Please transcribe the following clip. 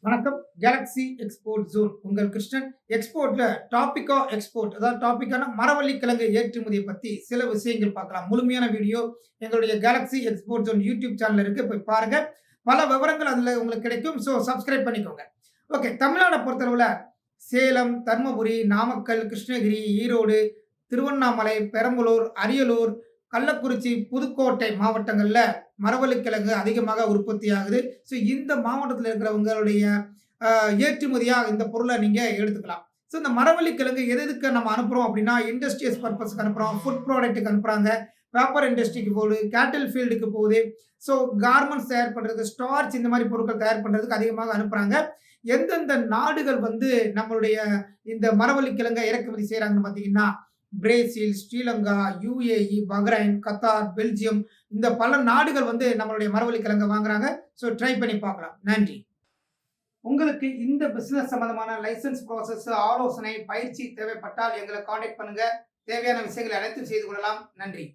வணக்கம். Galaxy export zone உங்கள் Krishnan. எக்ஸ்போர்ட்ல டாபிக்கா export, அதாவது டாபிக்கான மரவள்ளி கிழங்கு ஏற்றுமதியை பத்தி சில விஷயங்கள் பார்க்கலாம். முழுமையான வீடியோ எங்களுடைய Galaxy export zone YouTube channel இருக்கு, போய் பாருங்க. பல விவரங்கள் அதுல உங்களுக்கு கிடைக்கும். ஸோ சப்ஸ்கிரைப் பண்ணிக்கோங்க. ஓகே, தமிழ்நாடை பொறுத்தளவுல சேலம், தர்மபுரி, நாமக்கல், கிருஷ்ணகிரி, ஈரோடு, திருவண்ணாமலை, பெரம்பலூர், அரியலூர், கள்ளக்குறிச்சி, புதுக்கோட்டை மாவட்டங்கள்ல மரவள்ளிக்கிழங்கு அதிகமாக உற்பத்தி ஆகுது. ஸோ இந்த மாவட்டத்தில் இருக்கிறவங்களுடைய ஏற்றுமதியா இந்த பொருளை நீங்க எடுத்துக்கலாம். ஸோ இந்த மரவள்ளிக்கிழங்கு எதுக்கு நம்ம அனுப்புறோம் அப்படின்னா, இண்டஸ்ட்ரியஸ் பர்பஸ்க்கு அனுப்புறோம், ஃபுட் ப்ராடக்ட்டுக்கு அனுப்புறாங்க, பேப்பர் இண்டஸ்ட்ரிக்கு போகுது, கேட்டில் ஃபீல்டுக்கு போகுது. ஸோ கார்மெண்ட்ஸ் தயார் பண்றது, ஸ்டார்ச் இந்த மாதிரி பொருட்கள் தயார் பண்றதுக்கு அதிகமாக அனுப்புறாங்க. எந்தெந்த நாடுகள் நம்மளுடைய இந்த மரவள்ளிக்கிழங்கை இறக்குமதி செய்யறாங்கன்னு பார்த்தீங்கன்னா, Brazil, Sri Lanka, UAE, Bahrain, Qatar, Belgium, இந்த பல நாடுகள் நம்மளுடைய மரவள்ளிக்கிழங்கை வாங்குறாங்க. ஸோ ட்ரை பண்ணி பார்க்கலாம். நன்றி. உங்களுக்கு இந்த பிசினஸ் சம்பந்தமான லைசன்ஸ் ப்ராசஸ், ஆலோசனை, பயிற்சி தேவைப்பட்டால் எங்களை காண்டாக்ட் பண்ணுங்க. தேவையான விஷயங்களை அனைத்தும் செய்து கொள்ளலாம். நன்றி.